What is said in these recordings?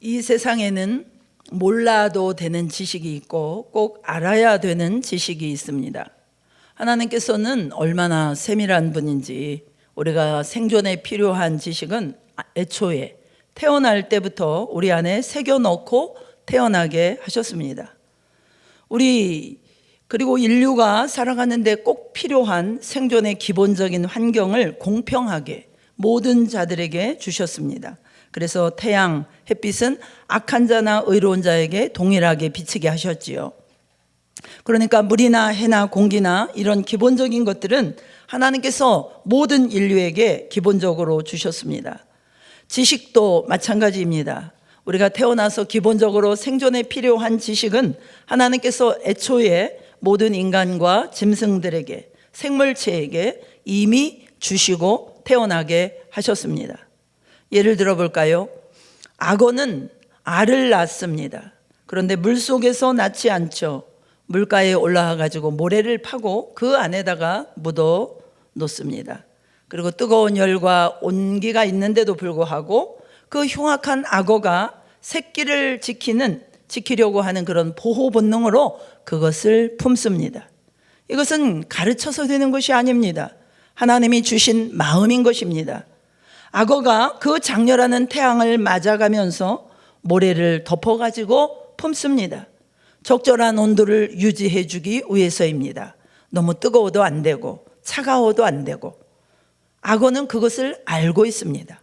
이 세상에는 몰라도 되는 지식이 있고 꼭 알아야 되는 지식이 있습니다. 하나님께서는 얼마나 세밀한 분인지 우리가 생존에 필요한 지식은 애초에 태어날 때부터 우리 안에 새겨넣고 태어나게 하셨습니다. 그리고 인류가 살아가는데 꼭 필요한 생존의 기본적인 환경을 공평하게 모든 자들에게 주셨습니다. 그래서 태양, 햇빛은 악한 자나 의로운 자에게 동일하게 비치게 하셨지요. 그러니까 물이나 해나 공기나 이런 기본적인 것들은 하나님께서 모든 인류에게 기본적으로 주셨습니다. 지식도 마찬가지입니다. 우리가 태어나서 기본적으로 생존에 필요한 지식은 하나님께서 애초에 모든 인간과 짐승들에게, 생물체에게 이미 주시고 태어나게 하셨습니다. 예를 들어 볼까요? 악어는 알을 낳습니다. 그런데 물속에서 낳지 않죠. 물가에 올라와 가지고 모래를 파고 그 안에다가 묻어 놓습니다. 그리고 뜨거운 열과 온기가 있는데도 불구하고 그 흉악한 악어가 새끼를 지키려고 하는 그런 보호 본능으로 그것을 품습니다. 이것은 가르쳐서 되는 것이 아닙니다. 하나님이 주신 마음인 것입니다. 악어가 그 장렬하는 태양을 맞아가면서 모래를 덮어가지고 품습니다. 적절한 온도를 유지해 주기 위해서입니다. 너무 뜨거워도 안 되고 차가워도 안 되고. 악어는 그것을 알고 있습니다.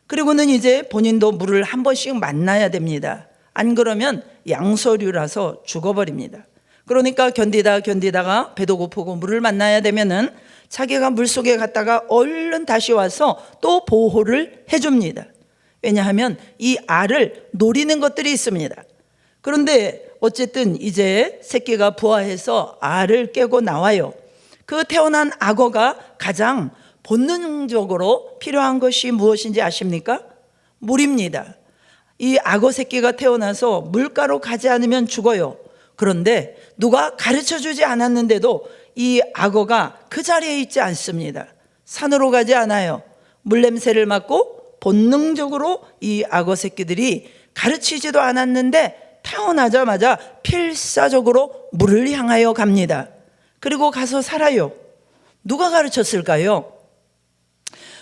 그리고는 이제 본인도 물을 한 번씩 만나야 됩니다. 안 그러면 양서류라서 죽어버립니다. 그러니까 견디다가 배도 고프고 물을 만나야 되면은 자기가 물속에 갔다가 얼른 다시 와서 또 보호를 해줍니다. 왜냐하면 이 알을 노리는 것들이 있습니다. 그런데 어쨌든 이제 새끼가 부화해서 알을 깨고 나와요. 그 태어난 악어가 가장 본능적으로 필요한 것이 무엇인지 아십니까? 물입니다. 이 악어 새끼가 태어나서 물가로 가지 않으면 죽어요. 그런데 누가 가르쳐 주지 않았는데도 이 악어가 그 자리에 있지 않습니다. 산으로 가지 않아요. 물냄새를 맡고 본능적으로 이 악어 새끼들이 가르치지도 않았는데 태어나자마자 필사적으로 물을 향하여 갑니다. 그리고 가서 살아요. 누가 가르쳤을까요?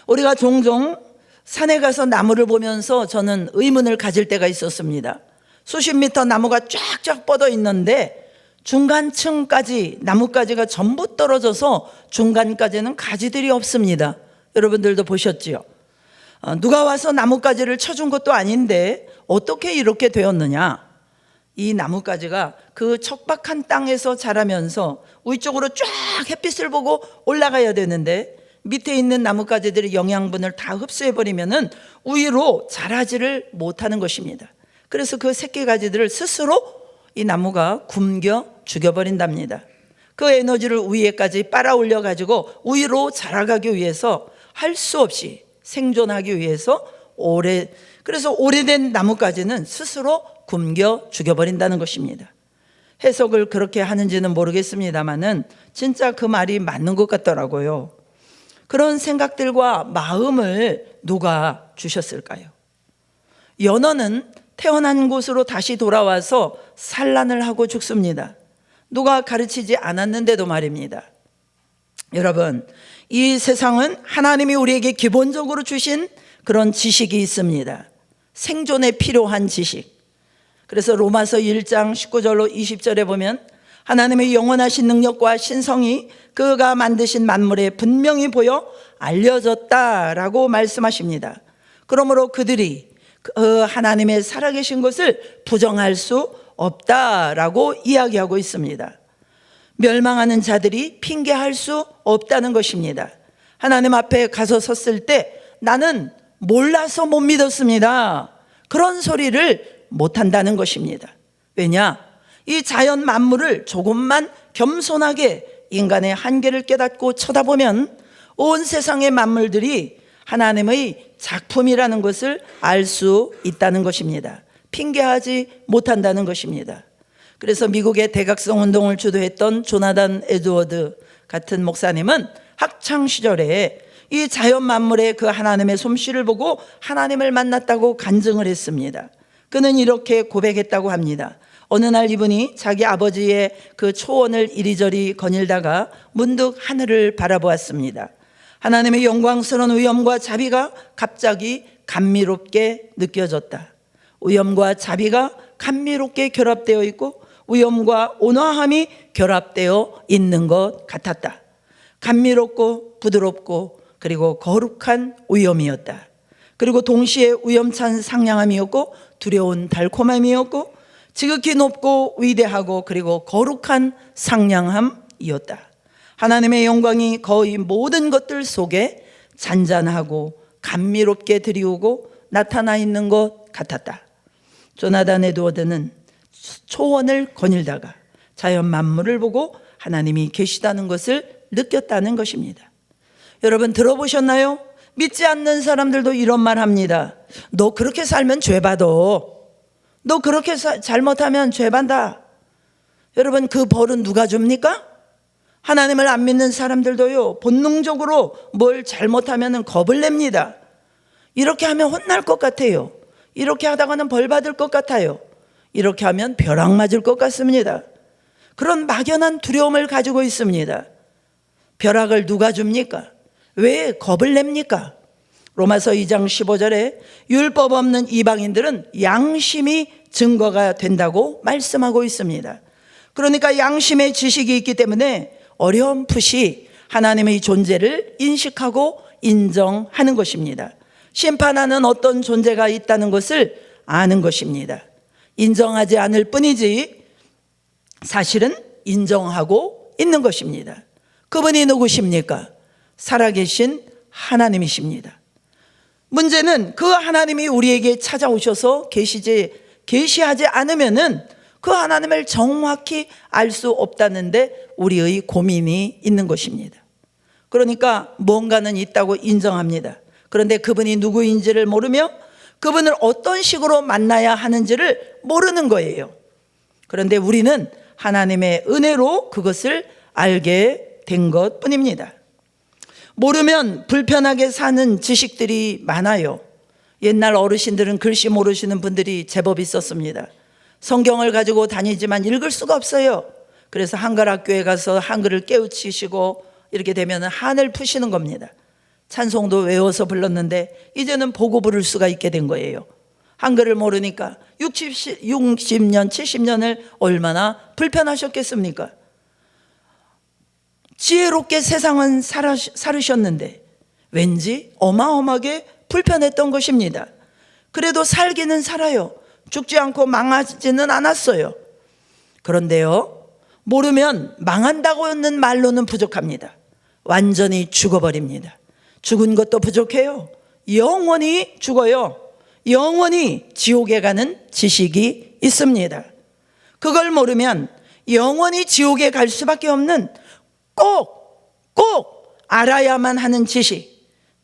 우리가 종종 산에 가서 나무를 보면서 저는 의문을 가질 때가 있었습니다. 수십 미터 나무가 쫙쫙 뻗어 있는데 중간층까지 나뭇가지가 전부 떨어져서 중간까지는 가지들이 없습니다. 여러분들도 보셨지요? 누가 와서 나뭇가지를 쳐준 것도 아닌데 어떻게 이렇게 되었느냐? 이 나뭇가지가 그 척박한 땅에서 자라면서 위쪽으로 쫙 햇빛을 보고 올라가야 되는데 밑에 있는 나뭇가지들이 영양분을 다 흡수해버리면은 위로 자라지를 못하는 것입니다. 그래서 그 새끼가지들을 스스로 이 나무가 굶겨 죽여버린답니다. 그 에너지를 위에까지 빨아 올려 가지고 위로 자라가기 위해서 할 수 없이 생존하기 위해서 그래서 오래된 나뭇가지는 스스로 굶겨 죽여버린다는 것입니다. 해석을 그렇게 하는지는 모르겠습니다만은 진짜 그 말이 맞는 것 같더라고요. 그런 생각들과 마음을 누가 주셨을까요? 연어는 태어난 곳으로 다시 돌아와서 산란을 하고 죽습니다. 누가 가르치지 않았는데도 말입니다. 여러분, 이 세상은 하나님이 우리에게 기본적으로 주신 그런 지식이 있습니다. 생존에 필요한 지식. 그래서 로마서 1장 19절로 20절에 보면 하나님의 영원하신 능력과 신성이 그가 만드신 만물에 분명히 보여 알려졌다라고 말씀하십니다. 그러므로 그들이 하나님의 살아계신 것을 부정할 수 없다라고 이야기하고 있습니다. 멸망하는 자들이 핑계할 수 없다는 것입니다. 하나님 앞에 가서 섰을 때 나는 몰라서 못 믿었습니다. 그런 소리를 못한다는 것입니다. 왜냐? 이 자연 만물을 조금만 겸손하게 인간의 한계를 깨닫고 쳐다보면 온 세상의 만물들이 하나님의 작품이라는 것을 알 수 있다는 것입니다. 핑계하지 못한다는 것입니다. 그래서 미국의 대각성 운동을 주도했던 조나단 에드워드 같은 목사님은 학창 시절에 이 자연 만물의 그 하나님의 솜씨를 보고 하나님을 만났다고 간증을 했습니다. 그는 이렇게 고백했다고 합니다. 어느 날 이분이 자기 아버지의 그 초원을 이리저리 거닐다가 문득 하늘을 바라보았습니다. 하나님의 영광스러운 위엄과 자비가 갑자기 감미롭게 느껴졌다. 위엄과 자비가 감미롭게 결합되어 있고 위엄과 온화함이 결합되어 있는 것 같았다. 감미롭고 부드럽고 그리고 거룩한 위엄이었다. 그리고 동시에 위엄찬 상냥함이었고 두려운 달콤함이었고 지극히 높고 위대하고 그리고 거룩한 상냥함이었다. 하나님의 영광이 거의 모든 것들 속에 잔잔하고 감미롭게 드리우고 나타나 있는 것 같았다. 조나단 에드워드는 초원을 거닐다가 자연 만물을 보고 하나님이 계시다는 것을 느꼈다는 것입니다. 여러분 들어보셨나요? 믿지 않는 사람들도 이런 말 합니다. 너 그렇게 살면 죄받아. 너 그렇게 잘못하면 죄받아. 여러분 그 벌은 누가 줍니까? 하나님을 안 믿는 사람들도요 본능적으로 뭘 잘못하면 겁을 냅니다. 이렇게 하면 혼날 것 같아요. 이렇게 하다가는 벌 받을 것 같아요. 이렇게 하면 벼락 맞을 것 같습니다. 그런 막연한 두려움을 가지고 있습니다. 벼락을 누가 줍니까? 왜 겁을 냅니까? 로마서 2장 15절에 율법 없는 이방인들은 양심이 증거가 된다고 말씀하고 있습니다. 그러니까 양심의 지식이 있기 때문에 어렴풋이 하나님의 존재를 인식하고 인정하는 것입니다. 심판하는 어떤 존재가 있다는 것을 아는 것입니다. 인정하지 않을 뿐이지 사실은 인정하고 있는 것입니다. 그분이 누구십니까? 살아계신 하나님이십니다. 문제는 그 하나님이 우리에게 찾아오셔서 계시하지 않으면은 그 하나님을 정확히 알 수 없다는데 우리의 고민이 있는 것입니다. 그러니까 뭔가는 있다고 인정합니다. 그런데 그분이 누구인지를 모르며 그분을 어떤 식으로 만나야 하는지를 모르는 거예요. 그런데 우리는 하나님의 은혜로 그것을 알게 된 것뿐입니다. 모르면 불편하게 사는 지식들이 많아요. 옛날 어르신들은 글씨 모르시는 분들이 제법 있었습니다. 성경을 가지고 다니지만 읽을 수가 없어요. 그래서 한글학교에 가서 한글을 깨우치시고 이렇게 되면 한을 푸시는 겁니다. 찬송도 외워서 불렀는데 이제는 보고 부를 수가 있게 된 거예요. 한글을 모르니까 60년, 70년을 얼마나 불편하셨겠습니까? 지혜롭게 세상은 살으셨는데 왠지 어마어마하게 불편했던 것입니다. 그래도 살기는 살아요. 죽지 않고 망하지는 않았어요. 그런데요, 모르면 망한다고 하는 말로는 부족합니다. 완전히 죽어버립니다. 죽은 것도 부족해요. 영원히 죽어요. 영원히 지옥에 가는 지식이 있습니다. 그걸 모르면 영원히 지옥에 갈 수밖에 없는 꼭 알아야만 하는 지식.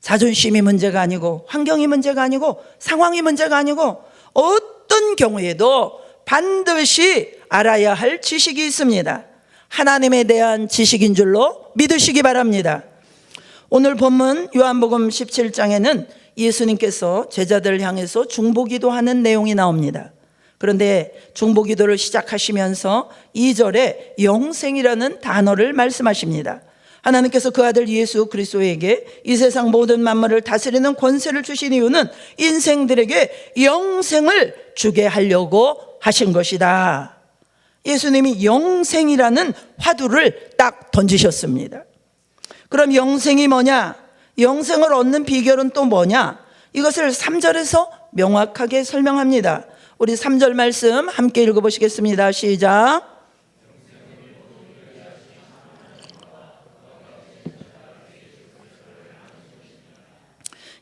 자존심이 문제가 아니고 환경이 문제가 아니고 상황이 문제가 아니고 어떤 경우에도 반드시 알아야 할 지식이 있습니다. 하나님에 대한 지식인 줄로 믿으시기 바랍니다. 오늘 본문 요한복음 17장에는 예수님께서 제자들을 향해서 중보기도하는 내용이 나옵니다. 그런데 중보기도를 시작하시면서 2절에 영생이라는 단어를 말씀하십니다. 하나님께서 그 아들 예수 그리스도에게 이 세상 모든 만물을 다스리는 권세를 주신 이유는 인생들에게 영생을 주게 하려고 하신 것이다. 예수님이 영생이라는 화두를 딱 던지셨습니다. 그럼 영생이 뭐냐? 영생을 얻는 비결은 또 뭐냐? 이것을 3절에서 명확하게 설명합니다. 우리 3절 말씀 함께 읽어보시겠습니다. 시작.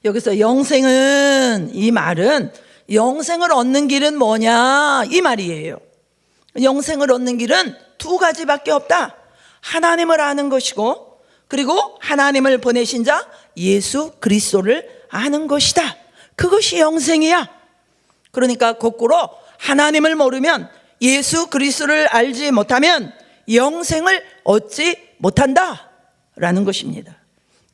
여기서 영생은, 이 말은 영생을 얻는 길은 뭐냐 이 말이에요. 영생을 얻는 길은 두 가지밖에 없다. 하나님을 아는 것이고 그리고 하나님을 보내신 자 예수 그리스도를 아는 것이다. 그것이 영생이야. 그러니까 거꾸로 하나님을 모르면 예수 그리스도를 알지 못하면 영생을 얻지 못한다 라는 것입니다.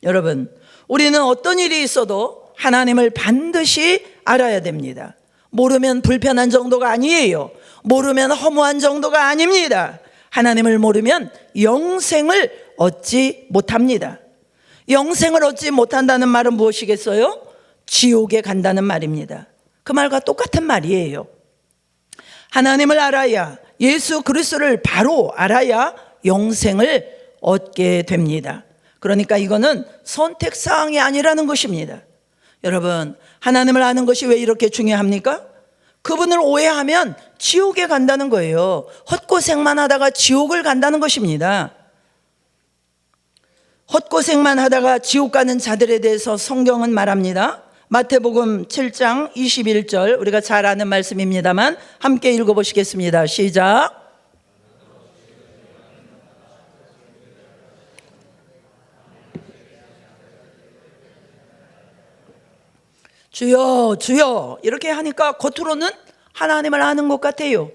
여러분, 우리는 어떤 일이 있어도 하나님을 반드시 알아야 됩니다. 모르면 불편한 정도가 아니에요. 모르면 허무한 정도가 아닙니다. 하나님을 모르면 영생을 얻지 못합니다. 영생을 얻지 못한다는 말은 무엇이겠어요? 지옥에 간다는 말입니다. 그 말과 똑같은 말이에요. 하나님을 알아야, 예수 그리스도를 바로 알아야 영생을 얻게 됩니다. 그러니까 이거는 선택사항이 아니라는 것입니다. 여러분, 하나님을 아는 것이 왜 이렇게 중요합니까? 그분을 오해하면 지옥에 간다는 거예요. 헛고생만 하다가 지옥을 간다는 것입니다. 헛고생만 하다가 지옥 가는 자들에 대해서 성경은 말합니다. 마태복음 7장 21절, 우리가 잘 아는 말씀입니다만 함께 읽어보시겠습니다. 시작. 주여 주여 이렇게 하니까 겉으로는 하나님을 아는 것 같아요.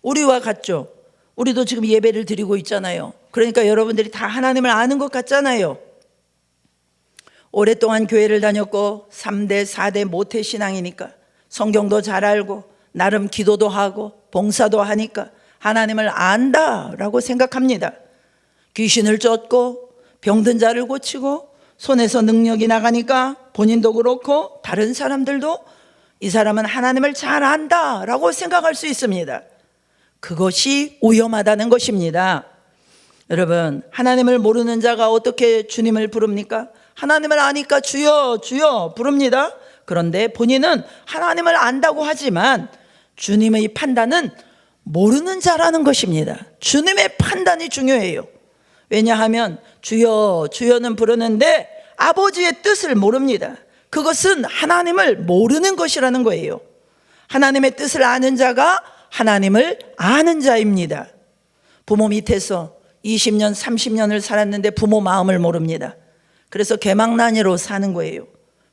우리와 같죠. 우리도 지금 예배를 드리고 있잖아요. 그러니까 여러분들이 다 하나님을 아는 것 같잖아요. 오랫동안 교회를 다녔고 3대 4대 모태 신앙이니까 성경도 잘 알고 나름 기도도 하고 봉사도 하니까 하나님을 안다라고 생각합니다. 귀신을 쫓고 병든 자를 고치고 손에서 능력이 나가니까 본인도 그렇고 다른 사람들도 이 사람은 하나님을 잘 안다라고 생각할 수 있습니다. 그것이 위험하다는 것입니다. 여러분, 하나님을 모르는 자가 어떻게 주님을 부릅니까? 하나님을 아니까 주여 주여 부릅니다. 그런데 본인은 하나님을 안다고 하지만 주님의 판단은 모르는 자라는 것입니다. 주님의 판단이 중요해요. 왜냐하면 주여 주여는 부르는데 아버지의 뜻을 모릅니다. 그것은 하나님을 모르는 것이라는 거예요. 하나님의 뜻을 아는 자가 하나님을 아는 자입니다. 부모 밑에서 20년 30년을 살았는데 부모 마음을 모릅니다. 그래서 개망나니로 사는 거예요.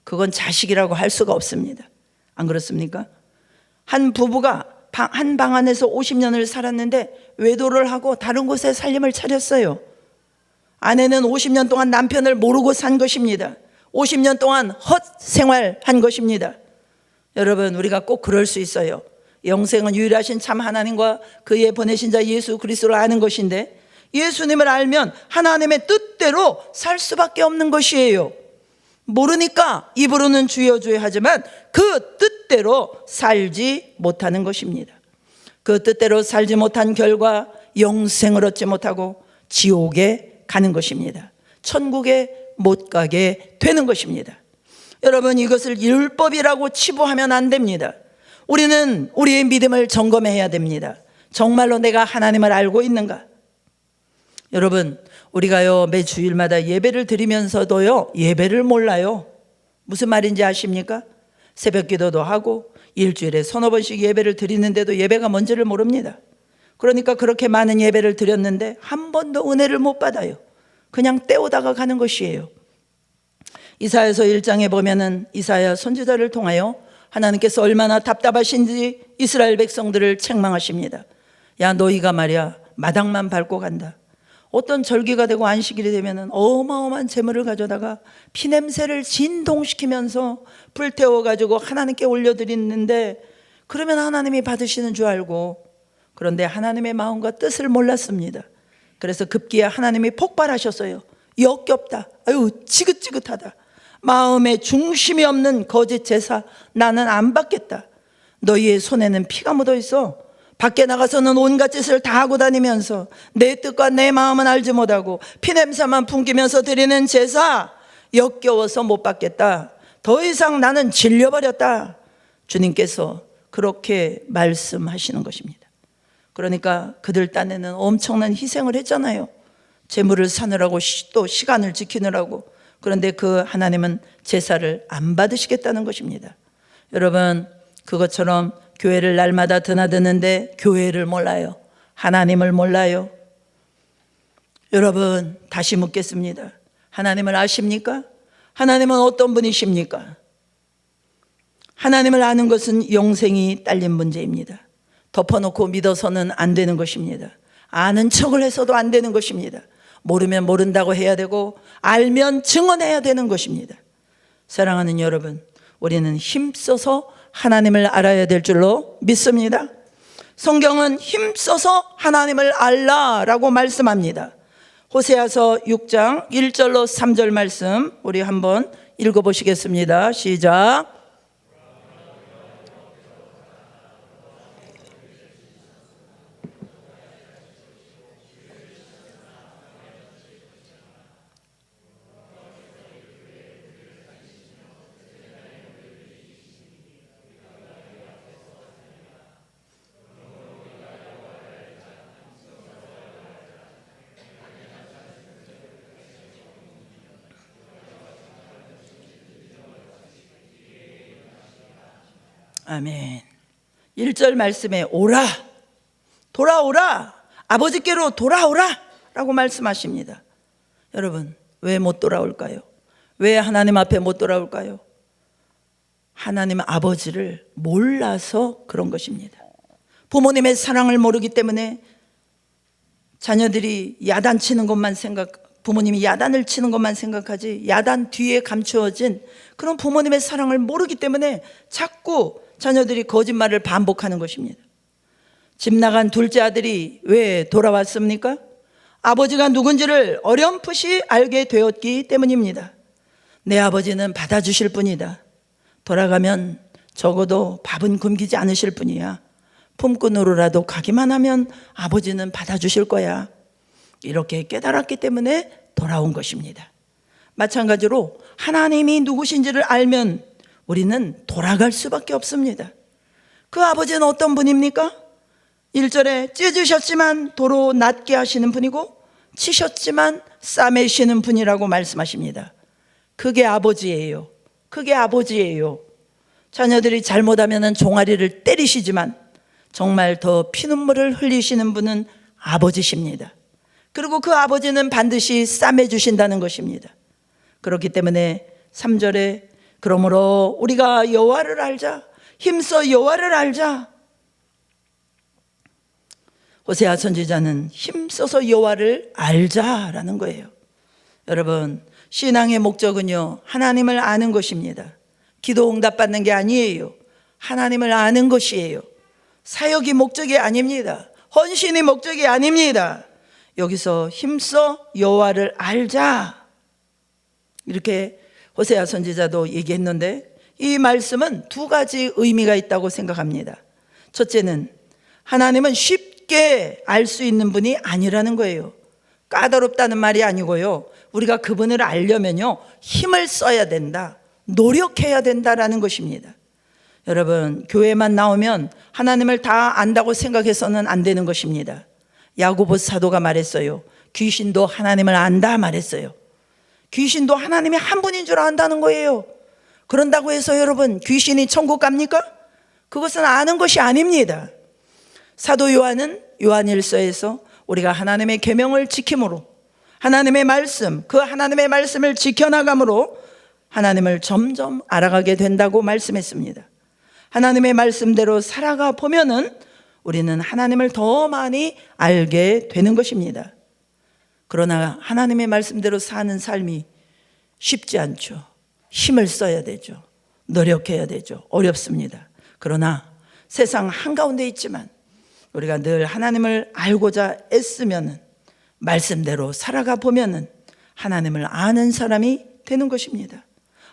그건 자식이라고 할 수가 없습니다. 안 그렇습니까? 한 부부가 한 방 안에서 50년을 살았는데 외도를 하고 다른 곳에 살림을 차렸어요. 아내는 50년 동안 남편을 모르고 산 것입니다. 50년 동안 헛 생활한 것입니다. 여러분, 우리가 꼭 그럴 수 있어요. 영생은 유일하신 참 하나님과 그의 보내신 자 예수 그리스도를 아는 것인데 예수님을 알면 하나님의 뜻대로 살 수밖에 없는 것이에요. 모르니까 입으로는 주여 주여 하지만 그 뜻대로 살지 못하는 것입니다. 그 뜻대로 살지 못한 결과 영생을 얻지 못하고 지옥에 가는 것입니다. 천국에 못 가게 되는 것입니다. 여러분, 이것을 율법이라고 치부하면 안 됩니다. 우리는 우리의 믿음을 점검해야 됩니다. 정말로 내가 하나님을 알고 있는가? 여러분, 우리가요 매 주일마다 예배를 드리면서도요 예배를 몰라요. 무슨 말인지 아십니까? 새벽 기도도 하고 일주일에 서너 번씩 예배를 드리는데도 예배가 뭔지를 모릅니다. 그러니까 그렇게 많은 예배를 드렸는데 한 번도 은혜를 못 받아요. 그냥 때우다가 가는 것이에요. 이사야서 1장에 보면은 이사야 선지자를 통하여 하나님께서 얼마나 답답하신지 이스라엘 백성들을 책망하십니다. 야, 너희가 말이야 마당만 밟고 간다. 어떤 절기가 되고 안식일이 되면은 어마어마한 재물을 가져다가 피냄새를 진동시키면서 불태워가지고 하나님께 올려드리는데 그러면 하나님이 받으시는 줄 알고, 그런데 하나님의 마음과 뜻을 몰랐습니다. 그래서 급기야 하나님이 폭발하셨어요. 역겹다. 아유, 지긋지긋하다. 마음에 중심이 없는 거짓 제사 나는 안 받겠다. 너희의 손에는 피가 묻어 있어. 밖에 나가서는 온갖 짓을 다 하고 다니면서 내 뜻과 내 마음은 알지 못하고 피냄새만 풍기면서 드리는 제사 역겨워서 못 받겠다. 더 이상 나는 질려버렸다. 주님께서 그렇게 말씀하시는 것입니다. 그러니까 그들 딴에는 엄청난 희생을 했잖아요. 재물을 사느라고 또 시간을 지키느라고. 그런데 그 하나님은 제사를 안 받으시겠다는 것입니다. 여러분, 그것처럼 교회를 날마다 드나드는데 교회를 몰라요. 하나님을 몰라요. 여러분, 다시 묻겠습니다. 하나님을 아십니까? 하나님은 어떤 분이십니까? 하나님을 아는 것은 영생이 딸린 문제입니다. 덮어놓고 믿어서는 안 되는 것입니다. 아는 척을 해서도 안 되는 것입니다. 모르면 모른다고 해야 되고 알면 증언해야 되는 것입니다. 사랑하는 여러분, 우리는 힘써서 하나님을 알아야 될 줄로 믿습니다. 성경은 힘써서 하나님을 알라라고 말씀합니다. 호세아서 6장 1절로 3절 말씀 우리 한번 읽어보시겠습니다. 시작. 아멘. 1절 말씀에 오라, 돌아오라, 아버지께로 돌아오라 라고 말씀하십니다. 여러분, 왜 못 돌아올까요? 왜 하나님 앞에 못 돌아올까요? 하나님 아버지를 몰라서 그런 것입니다. 부모님의 사랑을 모르기 때문에 자녀들이 야단치는 것만 부모님이 야단을 치는 것만 생각하지 야단 뒤에 감추어진 그런 부모님의 사랑을 모르기 때문에 자꾸 자녀들이 거짓말을 반복하는 것입니다. 집 나간 둘째 아들이 왜 돌아왔습니까? 아버지가 누군지를 어렴풋이 알게 되었기 때문입니다. 내 아버지는 받아주실 분이다. 돌아가면 적어도 밥은 굶기지 않으실 분이야. 품꾼으로라도 가기만 하면 아버지는 받아주실 거야. 이렇게 깨달았기 때문에 돌아온 것입니다. 마찬가지로 하나님이 누구신지를 알면 우리는 돌아갈 수밖에 없습니다. 그 아버지는 어떤 분입니까? 1절에 찢으셨지만 도로 낫게 하시는 분이고 치셨지만 싸매시는 분이라고 말씀하십니다. 그게 아버지예요. 그게 아버지예요. 자녀들이 잘못하면 종아리를 때리시지만 정말 더 피눈물을 흘리시는 분은 아버지십니다. 그리고 그 아버지는 반드시 싸매주신다는 것입니다. 그렇기 때문에 3절에 그러므로 우리가 여호와를 알자, 힘써 여호와를 알자. 호세아 선지자는 힘써서 여호와를 알자라는 거예요. 여러분, 신앙의 목적은요, 하나님을 아는 것입니다. 기도 응답받는 게 아니에요. 하나님을 아는 것이에요. 사역이 목적이 아닙니다. 헌신이 목적이 아닙니다. 여기서 힘써 여호와를 알자, 이렇게 호세아 선지자도 얘기했는데, 이 말씀은 두 가지 의미가 있다고 생각합니다. 첫째는 하나님은 쉽게 알 수 있는 분이 아니라는 거예요. 까다롭다는 말이 아니고요, 우리가 그분을 알려면요 힘을 써야 된다, 노력해야 된다라는 것입니다. 여러분, 교회만 나오면 하나님을 다 안다고 생각해서는 안 되는 것입니다. 야고보 사도가 말했어요. 귀신도 하나님을 안다 말했어요. 귀신도 하나님이 한 분인 줄 안다는 거예요. 그런다고 해서 여러분, 귀신이 천국 갑니까? 그것은 아는 것이 아닙니다. 사도 요한은 요한일서에서 우리가 하나님의 계명을 지킴으로, 하나님의 말씀, 그 하나님의 말씀을 지켜나감으로 하나님을 점점 알아가게 된다고 말씀했습니다. 하나님의 말씀대로 살아가 보면은 우리는 하나님을 더 많이 알게 되는 것입니다. 그러나 하나님의 말씀대로 사는 삶이 쉽지 않죠. 힘을 써야 되죠. 노력해야 되죠. 어렵습니다. 그러나 세상 한가운데 있지만 우리가 늘 하나님을 알고자 애쓰면은, 말씀대로 살아가 보면은 하나님을 아는 사람이 되는 것입니다.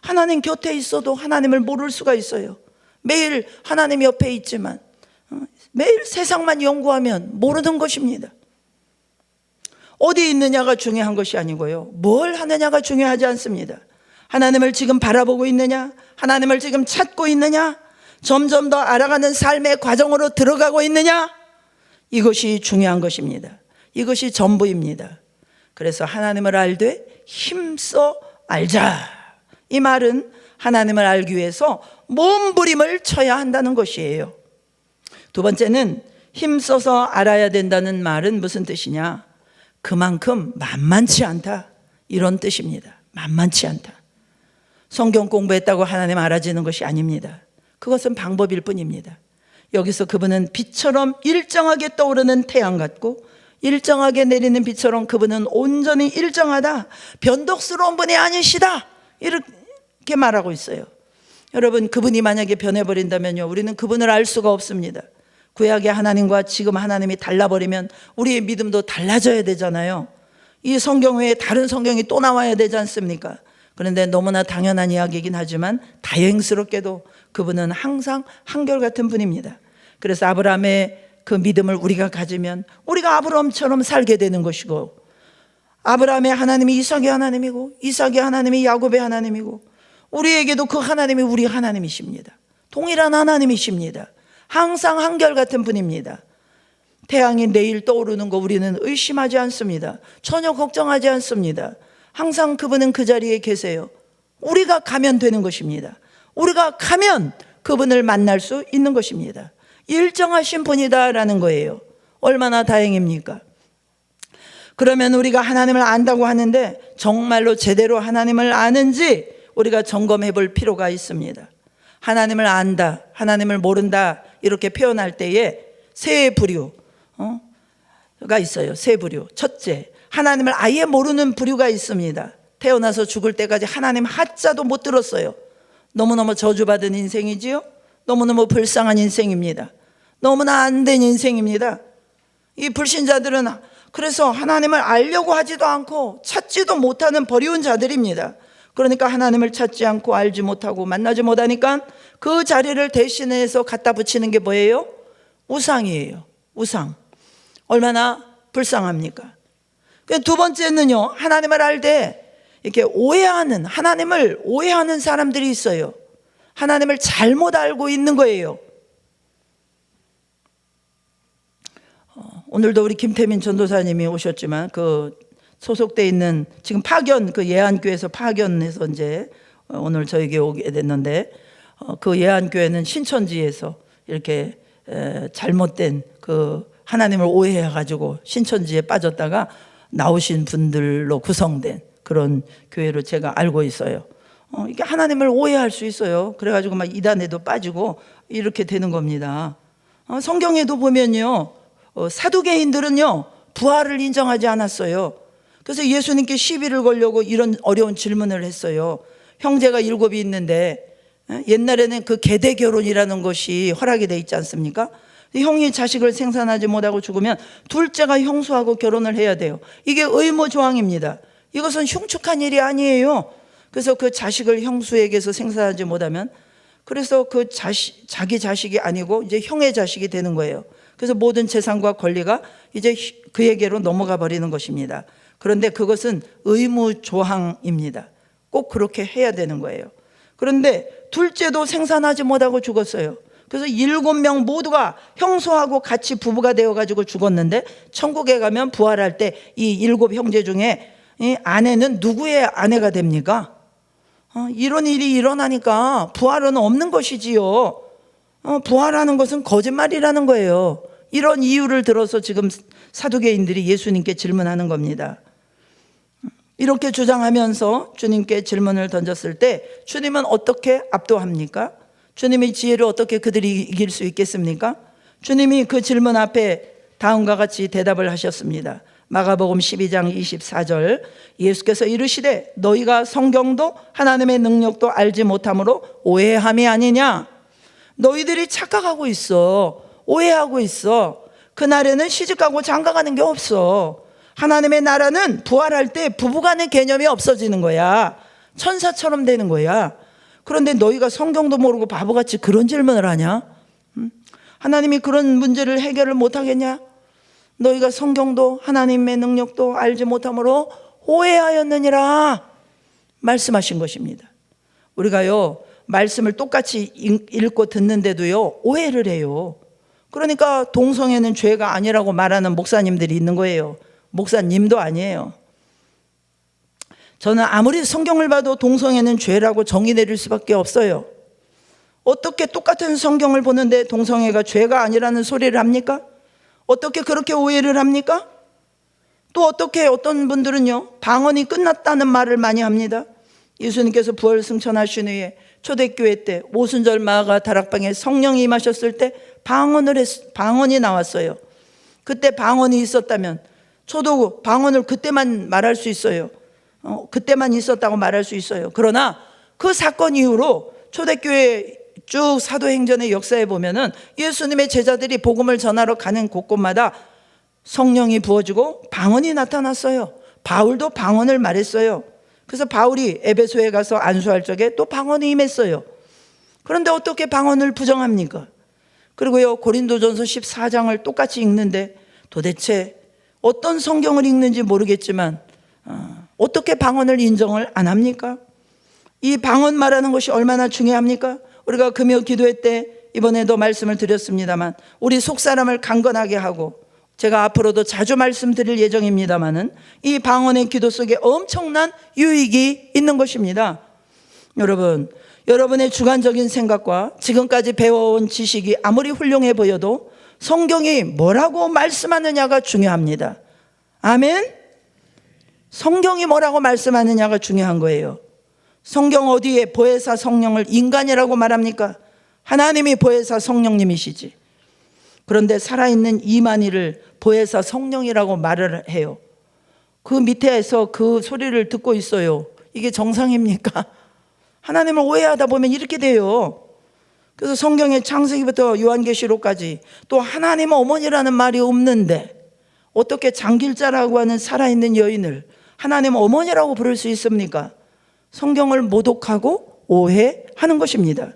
하나님 곁에 있어도 하나님을 모를 수가 있어요. 매일 하나님 옆에 있지만 매일 세상만 연구하면 모르는 것입니다. 어디 있느냐가 중요한 것이 아니고요, 뭘 하느냐가 중요하지 않습니다. 하나님을 지금 바라보고 있느냐, 하나님을 지금 찾고 있느냐, 점점 더 알아가는 삶의 과정으로 들어가고 있느냐, 이것이 중요한 것입니다. 이것이 전부입니다. 그래서 하나님을 알되 힘써 알자, 이 말은 하나님을 알기 위해서 몸부림을 쳐야 한다는 것이에요. 두 번째는 힘써서 알아야 된다는 말은 무슨 뜻이냐, 그만큼 만만치 않다, 이런 뜻입니다. 만만치 않다. 성경 공부했다고 하나님 알아지는 것이 아닙니다. 그것은 방법일 뿐입니다. 여기서 그분은 빛처럼 일정하게 떠오르는 태양 같고 일정하게 내리는 비처럼 그분은 온전히 일정하다, 변덕스러운 분이 아니시다, 이렇게 말하고 있어요. 여러분, 그분이 만약에 변해버린다면요, 우리는 그분을 알 수가 없습니다. 구약의 하나님과 지금 하나님이 달라버리면 우리의 믿음도 달라져야 되잖아요. 이 성경 외에 다른 성경이 또 나와야 되지 않습니까? 그런데 너무나 당연한 이야기이긴 하지만 다행스럽게도 그분은 항상 한결같은 분입니다. 그래서 아브라함의 그 믿음을 우리가 가지면 우리가 아브라함처럼 살게 되는 것이고, 아브라함의 하나님이 이삭의 하나님이고, 이삭의 하나님이 야곱의 하나님이고, 우리에게도 그 하나님이 우리 하나님이십니다. 동일한 하나님이십니다. 항상 한결같은 분입니다. 태양이 내일 떠오르는 거 우리는 의심하지 않습니다. 전혀 걱정하지 않습니다. 항상 그분은 그 자리에 계세요. 우리가 가면 되는 것입니다. 우리가 가면 그분을 만날 수 있는 것입니다. 일정하신 분이다라는 거예요. 얼마나 다행입니까? 그러면 우리가 하나님을 안다고 하는데 정말로 제대로 하나님을 아는지 우리가 점검해 볼 필요가 있습니다. 하나님을 안다, 하나님을 모른다 이렇게 표현할 때에 세 부류가 있어요. 세 부류. 첫째, 하나님을 아예 모르는 부류가 있습니다. 태어나서 죽을 때까지 하나님 하자도 못 들었어요. 너무너무 저주받은 인생이지요. 너무너무 불쌍한 인생입니다. 너무나 안 된 인생입니다. 이 불신자들은 그래서 하나님을 알려고 하지도 않고 찾지도 못하는 버리운 자들입니다. 그러니까 하나님을 찾지 않고 알지 못하고 만나지 못하니까 그 자리를 대신해서 갖다 붙이는 게 뭐예요? 우상이에요. 우상. 얼마나 불쌍합니까? 두 번째는요, 하나님을 알 때 이렇게 오해하는, 하나님을 오해하는 사람들이 있어요. 하나님을 잘못 알고 있는 거예요. 오늘도 우리 김태민 전도사님이 오셨지만 그 소속돼 있는 지금 파견, 그 예안교회에서 파견해서 이제 오늘 저에게 오게 됐는데, 그 예안교회는 신천지에서 이렇게 잘못된 그 하나님을 오해해가지고 신천지에 빠졌다가 나오신 분들로 구성된 그런 교회로 제가 알고 있어요. 이게 하나님을 오해할 수 있어요. 그래가지고 막 이단에도 빠지고 이렇게 되는 겁니다. 성경에도 보면요, 사두개인들은요 부활을 인정하지 않았어요. 그래서 예수님께 시비를 걸려고 이런 어려운 질문을 했어요. 형제가 7이 있는데 옛날에는 그 계대 결혼이라는 것이 허락이 돼 있지 않습니까? 형이 자식을 생산하지 못하고 죽으면 둘째가 형수하고 결혼을 해야 돼요. 이게 의무 조항입니다. 이것은 흉측한 일이 아니에요. 그래서 그 자식을 형수에게서 생산하지 못하면, 그래서 그 자기 자식이 아니고 이제 형의 자식이 되는 거예요. 그래서 모든 재산과 권리가 이제 그에게로 넘어가 버리는 것입니다. 그런데 그것은 의무 조항입니다. 꼭 그렇게 해야 되는 거예요. 그런데 둘째도 생산하지 못하고 죽었어요. 그래서 7명 모두가 형수하고 같이 부부가 되어가지고 죽었는데, 천국에 가면 부활할 때 이 7 형제 중에 이 아내는 누구의 아내가 됩니까? 이런 일이 일어나니까 부활은 없는 것이지요. 부활하는 것은 거짓말이라는 거예요. 이런 이유를 들어서 지금 사두개인들이 예수님께 질문하는 겁니다. 이렇게 주장하면서 주님께 질문을 던졌을 때 주님은 어떻게 압도합니까? 주님의 지혜를 어떻게 그들이 이길 수 있겠습니까? 주님이 그 질문 앞에 다음과 같이 대답을 하셨습니다. 마가복음 12장 24절, 예수께서 이르시되 너희가 성경도 하나님의 능력도 알지 못함으로 오해함이 아니냐? 너희들이 착각하고 있어. 오해하고 있어. 그날에는 시집가고 장가가는 게 없어. 하나님의 나라는 부활할 때 부부간의 개념이 없어지는 거야. 천사처럼 되는 거야. 그런데 너희가 성경도 모르고 바보같이 그런 질문을 하냐? 하나님이 그런 문제를 해결을 못하겠냐? 너희가 성경도 하나님의 능력도 알지 못함으로 오해하였느니라 말씀하신 것입니다. 우리가요, 말씀을 똑같이 읽고 듣는데도요 오해를 해요. 그러니까 동성애는 죄가 아니라고 말하는 목사님들이 있는 거예요. 목사님도 아니에요. 저는 아무리 성경을 봐도 동성애는 죄라고 정의 내릴 수밖에 없어요. 어떻게 똑같은 성경을 보는데 동성애가 죄가 아니라는 소리를 합니까? 어떻게 그렇게 오해를 합니까? 또 어떻게 어떤 분들은요 방언이 끝났다는 말을 많이 합니다. 예수님께서 부활 승천하신 후에 초대교회 때 오순절 마가 다락방에 성령이 임하셨을 때 방언이 나왔어요. 그때 방언이 있었다면 저도 방언을 그때만 말할 수 있어요. 그때만 있었다고 말할 수 있어요. 그러나 그 사건 이후로 초대교회 쭉 사도행전의 역사에 보면은 예수님의 제자들이 복음을 전하러 가는 곳곳마다 성령이 부어지고 방언이 나타났어요. 바울도 방언을 말했어요. 그래서 바울이 에베소에 가서 안수할 적에 또 방언이 임했어요. 그런데 어떻게 방언을 부정합니까? 그리고요, 고린도전서 14장을 똑같이 읽는데 도대체 어떤 성경을 읽는지 모르겠지만 어떻게 방언을 인정을 안 합니까? 이 방언 말하는 것이 얼마나 중요합니까? 우리가 금요 기도회 때 이번에도 말씀을 드렸습니다만 우리 속사람을 강건하게 하고, 제가 앞으로도 자주 말씀드릴 예정입니다마는 이 방언의 기도 속에 엄청난 유익이 있는 것입니다. 여러분, 여러분의 주관적인 생각과 지금까지 배워온 지식이 아무리 훌륭해 보여도 성경이 뭐라고 말씀하느냐가 중요합니다. 아멘? 성경이 뭐라고 말씀하느냐가 중요한 거예요. 성경 어디에 보혜사 성령을 인간이라고 말합니까? 하나님이 보혜사 성령님이시지. 그런데 살아있는 이만희를 보혜사 성령이라고 말을 해요. 그 밑에서 그 소리를 듣고 있어요. 이게 정상입니까? 하나님을 오해하다 보면 이렇게 돼요. 그래서 성경의 창세기부터 요한계시록까지 또 하나님 어머니라는 말이 없는데 어떻게 장길자라고 하는 살아있는 여인을 하나님 어머니라고 부를 수 있습니까? 성경을 모독하고 오해하는 것입니다.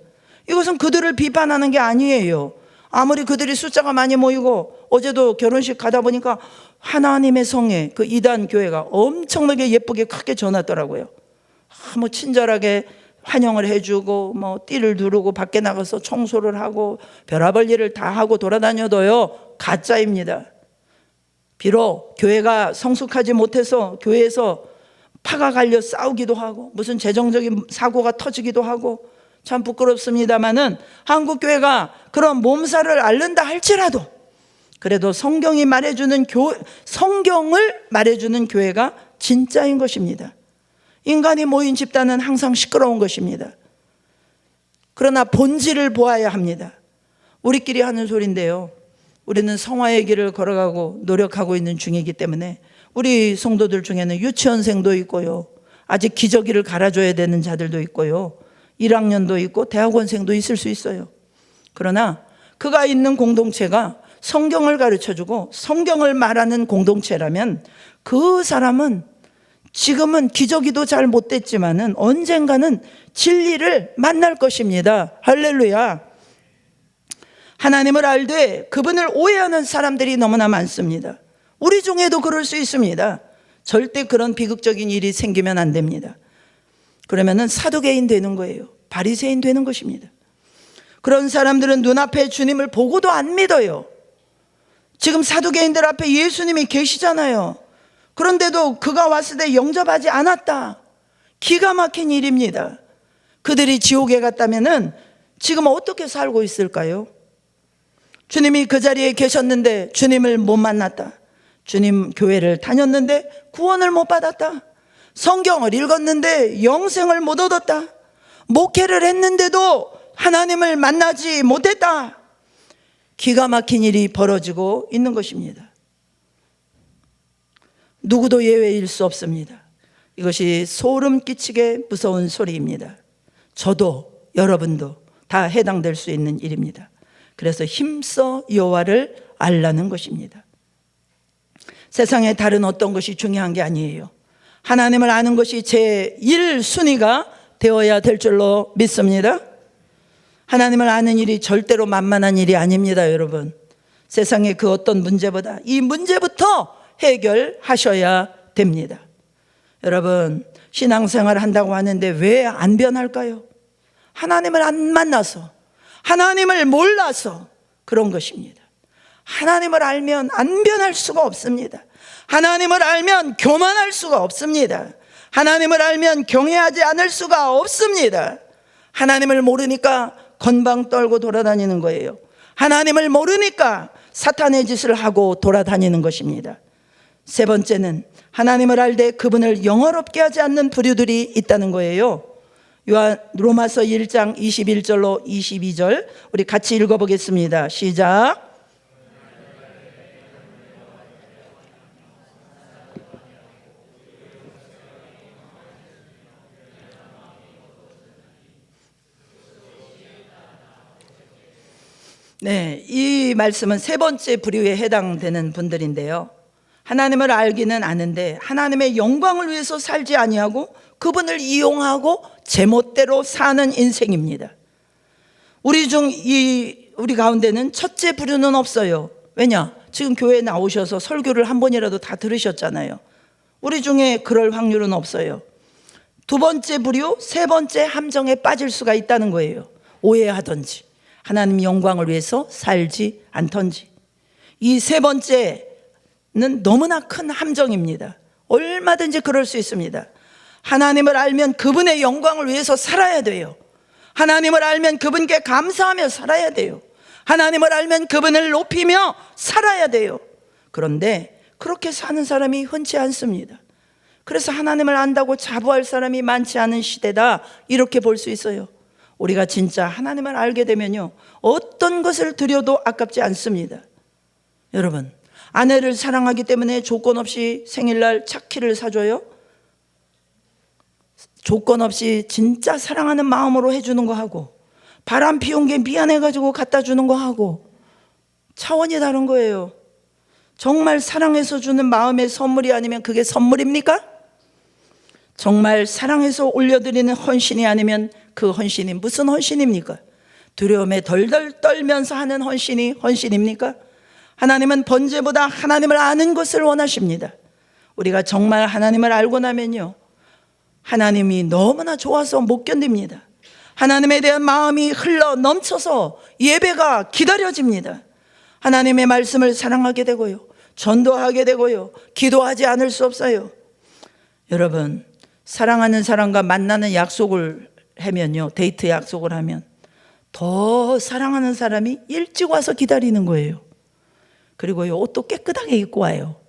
이것은 그들을 비판하는 게 아니에요. 아무리 그들이 숫자가 많이 모이고, 어제도 결혼식 가다 보니까 하나님의 성에 그 이단 교회가 엄청나게 예쁘게 크게 전하더라고요. 뭐 친절하게 환영을 해주고 뭐 띠를 두르고 밖에 나가서 청소를 하고 별의별 일을 다 하고 돌아다녀도요, 가짜입니다. 비록 교회가 성숙하지 못해서 교회에서 파가 갈려 싸우기도 하고 무슨 재정적인 사고가 터지기도 하고 참 부끄럽습니다마는 한국 교회가 그런 몸살을 앓는다 할지라도 그래도 성경이 말해주는 성경을 말해주는 교회가 진짜인 것입니다. 인간이 모인 집단은 항상 시끄러운 것입니다. 그러나 본질을 보아야 합니다. 우리끼리 하는 소리인데요, 우리는 성화의 길을 걸어가고 노력하고 있는 중이기 때문에 우리 성도들 중에는 유치원생도 있고요, 아직 기저귀를 갈아줘야 되는 자들도 있고요, 1학년도 있고 대학원생도 있을 수 있어요. 그러나 그가 있는 공동체가 성경을 가르쳐주고 성경을 말하는 공동체라면 그 사람은 지금은 기저귀도 잘 못 됐지만은 언젠가는 진리를 만날 것입니다. 할렐루야. 하나님을 알되 그분을 오해하는 사람들이 너무나 많습니다. 우리 중에도 그럴 수 있습니다. 절대 그런 비극적인 일이 생기면 안 됩니다. 그러면은 사두개인 되는 거예요. 바리새인 되는 것입니다. 그런 사람들은 눈앞에 주님을 보고도 안 믿어요. 지금 사두개인들 앞에 예수님이 계시잖아요. 그런데도 그가 왔을 때 영접하지 않았다. 기가 막힌 일입니다. 그들이 지옥에 갔다면은 지금 어떻게 살고 있을까요? 주님이 그 자리에 계셨는데 주님을 못 만났다. 주님 교회를 다녔는데 구원을 못 받았다. 성경을 읽었는데 영생을 못 얻었다. 목회를 했는데도 하나님을 만나지 못했다. 기가 막힌 일이 벌어지고 있는 것입니다. 누구도 예외일 수 없습니다. 이것이 소름 끼치게 무서운 소리입니다. 저도 여러분도 다 해당될 수 있는 일입니다. 그래서 힘써 여호와를 알라는 것입니다. 세상에 다른 어떤 것이 중요한 게 아니에요. 하나님을 아는 것이 제 1순위가 되어야 될 줄로 믿습니다. 하나님을 아는 일이 절대로 만만한 일이 아닙니다, 여러분. 세상의 그 어떤 문제보다 이 문제부터 해결하셔야 됩니다. 여러분, 신앙생활 한다고 하는데 왜 안 변할까요? 하나님을 안 만나서, 하나님을 몰라서 그런 것입니다. 하나님을 알면 안 변할 수가 없습니다. 하나님을 알면 교만할 수가 없습니다. 하나님을 알면 경외하지 않을 수가 없습니다. 하나님을 모르니까 건방 떨고 돌아다니는 거예요. 하나님을 모르니까 사탄의 짓을 하고 돌아다니는 것입니다. 세 번째는 하나님을 알되 그분을 영화롭게 하지 않는 부류들이 있다는 거예요. 로마서 1장 21절로 22절 우리 같이 읽어보겠습니다. 시작. 네, 이 말씀은 세 번째 부류에 해당되는 분들인데요. 하나님을 알기는 아는데 하나님의 영광을 위해서 살지 아니하고 그분을 이용하고 제멋대로 사는 인생입니다. 우리 가운데는 첫째 부류는 없어요. 왜냐? 지금 교회에 나오셔서 설교를 한 번이라도 다 들으셨잖아요. 우리 중에 그럴 확률은 없어요. 두 번째 부류, 세 번째 함정에 빠질 수가 있다는 거예요. 오해하든지 하나님 영광을 위해서 살지 않던지. 이 세 번째는 너무나 큰 함정입니다. 얼마든지 그럴 수 있습니다. 하나님을 알면 그분의 영광을 위해서 살아야 돼요. 하나님을 알면 그분께 감사하며 살아야 돼요. 하나님을 알면 그분을 높이며 살아야 돼요. 그런데 그렇게 사는 사람이 흔치 않습니다. 그래서 하나님을 안다고 자부할 사람이 많지 않은 시대다, 이렇게 볼 수 있어요. 우리가 진짜 하나님을 알게 되면요, 어떤 것을 드려도 아깝지 않습니다. 여러분, 아내를 사랑하기 때문에 조건 없이 생일날 차키를 사줘요? 조건 없이 진짜 사랑하는 마음으로 해주는 거 하고, 바람 피운 게 미안해가지고 갖다 주는 거 하고 차원이 다른 거예요. 정말 사랑해서 주는 마음의 선물이 아니면 그게 선물입니까? 정말 사랑해서 올려드리는 헌신이 아니면 그 헌신이 무슨 헌신입니까? 두려움에 덜덜 떨면서 하는 헌신이 헌신입니까? 하나님은 번제보다 하나님을 아는 것을 원하십니다. 우리가 정말 하나님을 알고 나면요, 하나님이 너무나 좋아서 못 견딥니다. 하나님에 대한 마음이 흘러 넘쳐서 예배가 기다려집니다. 하나님의 말씀을 사랑하게 되고요, 전도하게 되고요, 기도하지 않을 수 없어요. 여러분, 사랑하는 사람과 만나는 약속을 하면요, 데이트 약속을 하면 더 사랑하는 사람이 일찍 와서 기다리는 거예요. 그리고요, 옷도 깨끗하게 입고 와요.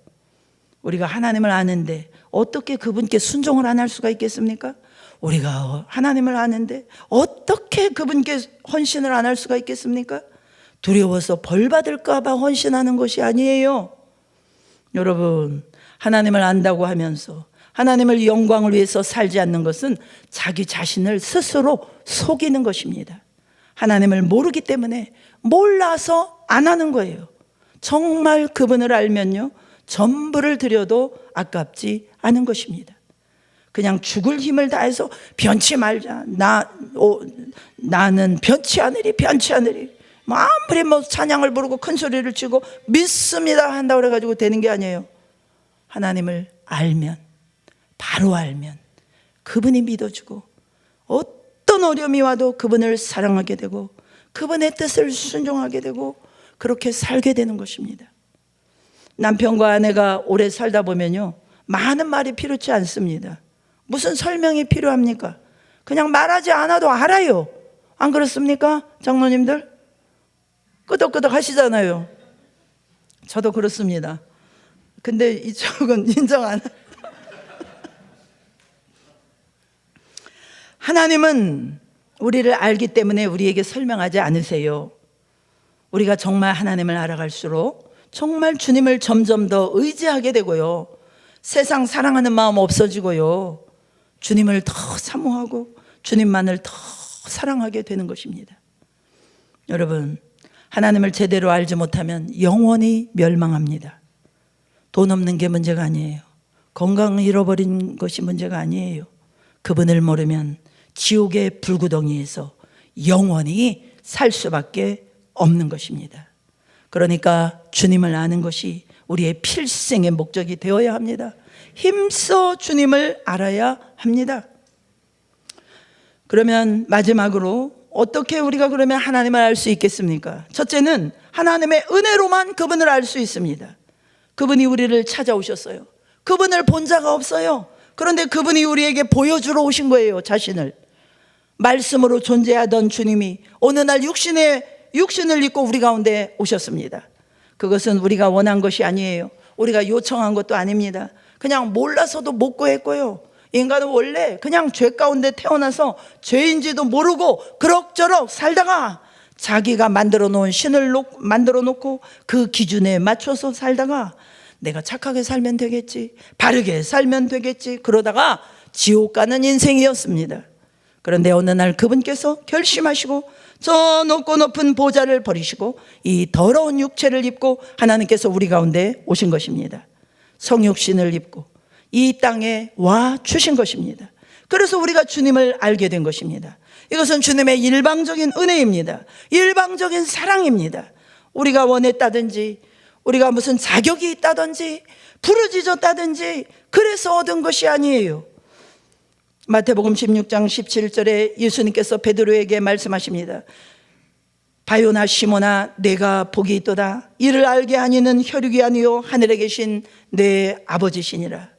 우리가 하나님을 아는데 어떻게 그분께 순종을 안 할 수가 있겠습니까? 우리가 하나님을 아는데 어떻게 그분께 헌신을 안 할 수가 있겠습니까? 두려워서 벌 받을까 봐 헌신하는 것이 아니에요. 여러분, 하나님을 안다고 하면서 하나님을 영광을 위해서 살지 않는 것은 자기 자신을 스스로 속이는 것입니다. 하나님을 모르기 때문에 몰라서 안 하는 거예요. 정말 그분을 알면요, 전부를 드려도 아깝지 않은 것입니다. 그냥 죽을 힘을 다해서 변치 말자, 나는 변치 않으리, 변치 않으리, 아무리 찬양을 부르고 큰 소리를 치고 믿습니다 한다고 그래가지고 되는 게 아니에요. 하나님을 알면, 바로 알면 그분이 믿어주고 어떤 어려움이 와도 그분을 사랑하게 되고 그분의 뜻을 순종하게 되고 그렇게 살게 되는 것입니다. 남편과 아내가 오래 살다 보면요, 많은 말이 필요치 않습니다. 무슨 설명이 필요합니까? 그냥 말하지 않아도 알아요. 안 그렇습니까? 장로님들 끄덕끄덕 하시잖아요. 저도 그렇습니다. 근데 이쪽은 인정 안 합니다. 하나님은 우리를 알기 때문에 우리에게 설명하지 않으세요. 우리가 정말 하나님을 알아갈수록 정말 주님을 점점 더 의지하게 되고요, 세상 사랑하는 마음 없어지고요, 주님을 더 사모하고 주님만을 더 사랑하게 되는 것입니다. 여러분, 하나님을 제대로 알지 못하면 영원히 멸망합니다. 돈 없는 게 문제가 아니에요. 건강을 잃어버린 것이 문제가 아니에요. 그분을 모르면 지옥의 불구덩이에서 영원히 살 수밖에 없는 것입니다. 그러니까 주님을 아는 것이 우리의 필생의 목적이 되어야 합니다. 힘써 주님을 알아야 합니다. 그러면 마지막으로 어떻게 우리가 그러면 하나님을 알 수 있겠습니까? 첫째는 하나님의 은혜로만 그분을 알 수 있습니다. 그분이 우리를 찾아오셨어요. 그분을 본 자가 없어요. 그런데 그분이 우리에게 보여주러 오신 거예요. 자신을. 말씀으로 존재하던 주님이 어느 날 육신을 입고 우리 가운데 오셨습니다. 그것은 우리가 원한 것이 아니에요. 우리가 요청한 것도 아닙니다. 그냥 몰라서도 못 구했고요. 인간은 원래 그냥 죄 가운데 태어나서 죄인지도 모르고 그럭저럭 살다가 자기가 만들어 놓은 신을 만들어 놓고 그 기준에 맞춰서 살다가 내가 착하게 살면 되겠지, 바르게 살면 되겠지, 그러다가 지옥 가는 인생이었습니다. 그런데 어느 날 그분께서 결심하시고 저 높고 높은 보좌를 버리시고 이 더러운 육체를 입고 하나님께서 우리 가운데 오신 것입니다. 성육신을 입고 이 땅에 와 주신 것입니다. 그래서 우리가 주님을 알게 된 것입니다. 이것은 주님의 일방적인 은혜입니다. 일방적인 사랑입니다. 우리가 원했다든지 우리가 무슨 자격이 있다든지 부르짖었다든지 그래서 얻은 것이 아니에요. 마태복음 16장 17절에 예수님께서 베드로에게 말씀하십니다. 바요나 시몬아 내가 복이 있도다. 이를 알게 하니는 혈육이 아니요 하늘에 계신 내 아버지시니라.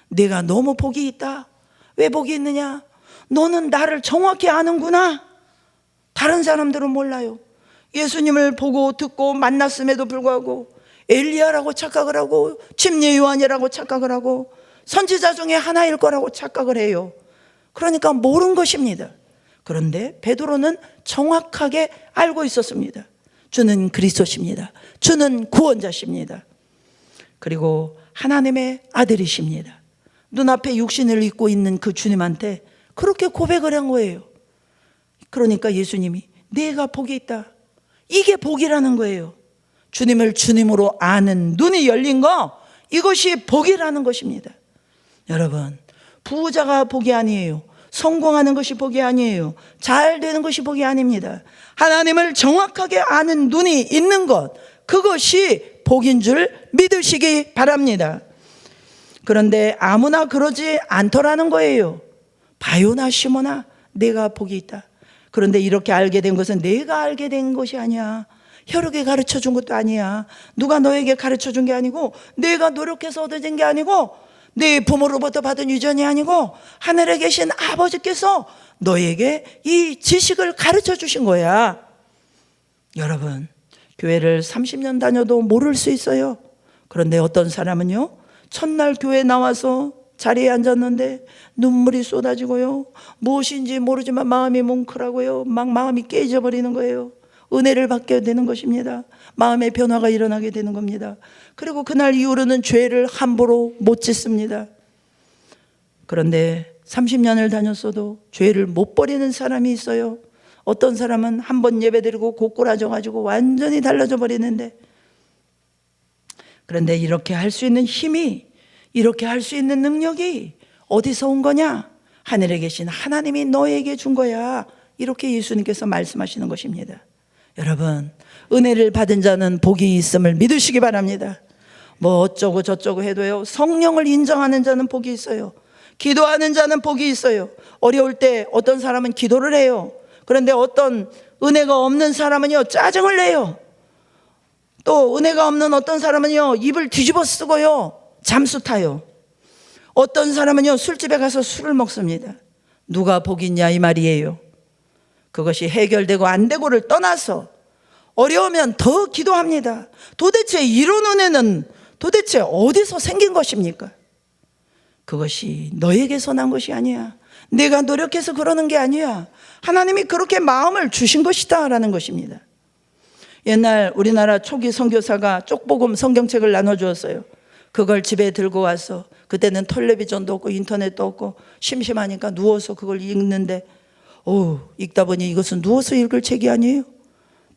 내가 너무 복이 있다. 왜 복이 있느냐? 너는 나를 정확히 아는구나. 다른 사람들은 몰라요. 예수님을 보고 듣고 만났음에도 불구하고 엘리야라고 착각을 하고 침례 요한이라고 착각을 하고 선지자 중에 하나일 거라고 착각을 해요. 그러니까 모르는 것입니다. 그런데 베드로는 정확하게 알고 있었습니다. 주는 그리스도십니다. 주는 구원자십니다. 그리고 하나님의 아들이십니다. 눈앞에 육신을 입고 있는 그 주님한테 그렇게 고백을 한 거예요. 그러니까 예수님이 내가 복이 있다. 이게 복이라는 거예요. 주님을 주님으로 아는 눈이 열린 거, 이것이 복이라는 것입니다. 여러분, 부자가 복이 아니에요. 성공하는 것이 복이 아니에요. 잘 되는 것이 복이 아닙니다. 하나님을 정확하게 아는 눈이 있는 것, 그것이 복인 줄 믿으시기 바랍니다. 그런데 아무나 그러지 않더라는 거예요. 바요나 시몬아 내가 복이 있다. 그런데 이렇게 알게 된 것은 내가 알게 된 것이 아니야. 혈육이 가르쳐 준 것도 아니야. 누가 너에게 가르쳐 준 게 아니고 내가 노력해서 얻어진 게 아니고 네 부모로부터 받은 유전이 아니고 하늘에 계신 아버지께서 너에게 이 지식을 가르쳐 주신 거야. 여러분, 교회를 30년 다녀도 모를 수 있어요. 그런데 어떤 사람은요, 첫날 교회 나와서 자리에 앉았는데 눈물이 쏟아지고요, 무엇인지 모르지만 마음이 뭉클하고요, 막 마음이 깨져버리는 거예요. 은혜를 받게 되는 것입니다. 마음의 변화가 일어나게 되는 겁니다. 그리고 그날 이후로는 죄를 함부로 못 짓습니다. 그런데 30년을 다녔어도 죄를 못 버리는 사람이 있어요. 어떤 사람은 한 번 예배드리고 고꾸라져가지고 완전히 달라져 버리는데, 그런데 이렇게 할 수 있는 힘이, 이렇게 할 수 있는 능력이 어디서 온 거냐? 하늘에 계신 하나님이 너에게 준 거야. 이렇게 예수님께서 말씀하시는 것입니다. 여러분, 은혜를 받은 자는 복이 있음을 믿으시기 바랍니다. 뭐 어쩌고 저쩌고 해도요, 성령을 인정하는 자는 복이 있어요. 기도하는 자는 복이 있어요. 어려울 때 어떤 사람은 기도를 해요. 그런데 어떤 은혜가 없는 사람은요, 짜증을 내요. 또 은혜가 없는 어떤 사람은요, 입을 뒤집어 쓰고요, 잠수 타요. 어떤 사람은요, 술집에 가서 술을 먹습니다. 누가 복이 있냐 이 말이에요. 그것이 해결되고 안 되고를 떠나서 어려우면 더 기도합니다. 도대체 이런 은혜는 도대체 어디서 생긴 것입니까? 그것이 너에게서 난 것이 아니야. 내가 노력해서 그러는 게 아니야. 하나님이 그렇게 마음을 주신 것이다 라는 것입니다. 옛날 우리나라 초기 선교사가 쪽복음 성경책을 나눠주었어요. 그걸 집에 들고 와서, 그때는 텔레비전도 없고 인터넷도 없고 심심하니까 누워서 그걸 읽는데, 읽다 보니 이것은 누워서 읽을 책이 아니에요.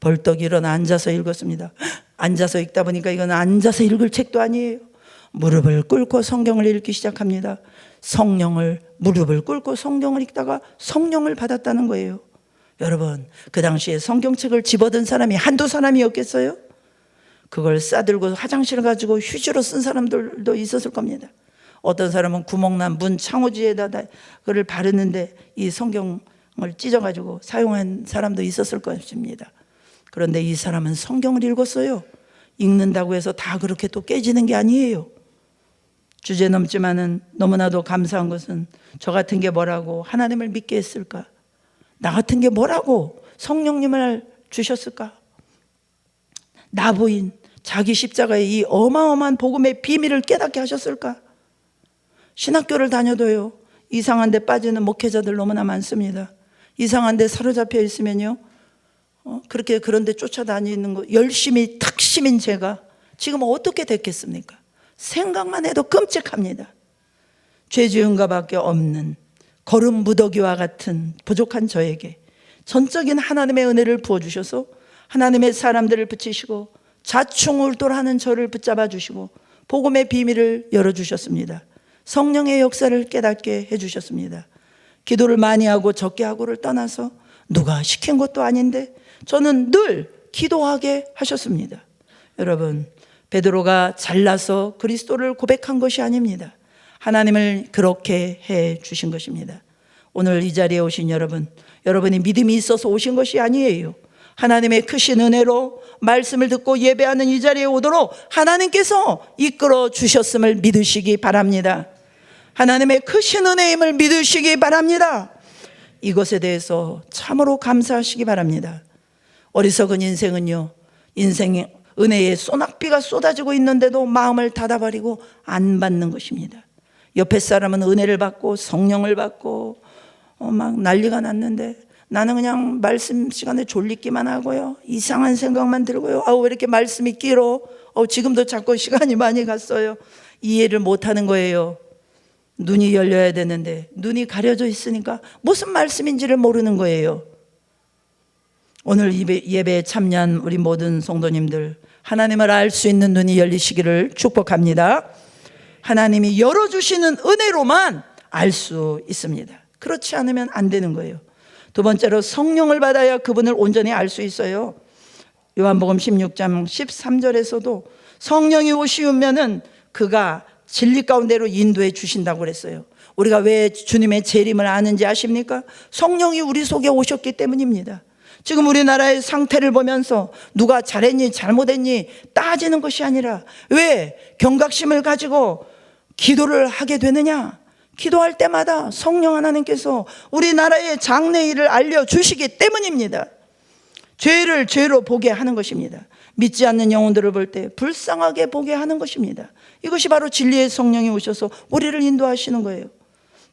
벌떡 일어나 앉아서 읽었습니다. 앉아서 읽다 보니까 이건 앉아서 읽을 책도 아니에요. 무릎을 꿇고 성경을 읽기 시작합니다. 무릎을 꿇고 성경을 읽다가 성령을 받았다는 거예요. 여러분, 그 당시에 성경책을 집어든 사람이 한두 사람이었겠어요? 그걸 싸들고 화장실 가지고 휴지로 쓴 사람들도 있었을 겁니다. 어떤 사람은 구멍난 문 창호지에다 그를 바르는데 이 성경을 찢어가지고 사용한 사람도 있었을 것입니다. 그런데 이 사람은 성경을 읽었어요. 읽는다고 해서 다 그렇게 또 깨지는 게 아니에요. 주제 넘지만은 너무나도 감사한 것은, 저 같은 게 뭐라고 하나님을 믿게 했을까? 나 같은 게 뭐라고 성령님을 주셨을까? 나 부인 자기 십자가의 이 어마어마한 복음의 비밀을 깨닫게 하셨을까? 신학교를 다녀도요, 이상한 데 빠지는 목회자들 너무나 많습니다. 이상한 데 사로잡혀 있으면요, 그렇게 그런 데 쫓아다니는 거 열심히 탁심인 제가 지금 어떻게 됐겠습니까? 생각만 해도 끔찍합니다. 죄 지은 것밖에 없는 거름 무더기와 같은 부족한 저에게 전적인 하나님의 은혜를 부어주셔서 하나님의 사람들을 붙이시고 자충울돌하는 저를 붙잡아 주시고 복음의 비밀을 열어주셨습니다. 성령의 역사를 깨닫게 해주셨습니다. 기도를 많이 하고 적게 하고를 떠나서 누가 시킨 것도 아닌데 저는 늘 기도하게 하셨습니다. 여러분, 베드로가 잘나서 그리스도를 고백한 것이 아닙니다. 하나님을 그렇게 해 주신 것입니다. 오늘 이 자리에 오신 여러분, 여러분이 믿음이 있어서 오신 것이 아니에요. 하나님의 크신 은혜로 말씀을 듣고 예배하는 이 자리에 오도록 하나님께서 이끌어 주셨음을 믿으시기 바랍니다. 하나님의 크신 은혜임을 믿으시기 바랍니다. 이것에 대해서 참으로 감사하시기 바랍니다. 어리석은 인생은요, 인생의 은혜의 소낙비가 쏟아지고 있는데도 마음을 닫아버리고 안 받는 것입니다. 옆에 사람은 은혜를 받고 성령을 받고 막 난리가 났는데 나는 그냥 말씀 시간에 졸리기만 하고요, 이상한 생각만 들고요, 왜 이렇게 말씀이 길어, 지금도 자꾸 시간이 많이 갔어요. 이해를 못하는 거예요. 눈이 열려야 되는데 눈이 가려져 있으니까 무슨 말씀인지를 모르는 거예요. 오늘 예배에 참여한 우리 모든 성도님들, 하나님을 알 수 있는 눈이 열리시기를 축복합니다. 하나님이 열어주시는 은혜로만 알 수 있습니다. 그렇지 않으면 안 되는 거예요. 두 번째로 성령을 받아야 그분을 온전히 알 수 있어요. 요한복음 16장 13절에서도 성령이 오시면은 그가 진리 가운데로 인도해 주신다고 그랬어요. 우리가 왜 주님의 재림을 아는지 아십니까? 성령이 우리 속에 오셨기 때문입니다. 지금 우리나라의 상태를 보면서 누가 잘했니 잘못했니 따지는 것이 아니라 왜 경각심을 가지고 기도를 하게 되느냐? 기도할 때마다 성령 하나님께서 우리나라의 장래일을 알려주시기 때문입니다. 죄를 죄로 보게 하는 것입니다. 믿지 않는 영혼들을 볼 때 불쌍하게 보게 하는 것입니다. 이것이 바로 진리의 성령이 오셔서 우리를 인도하시는 거예요.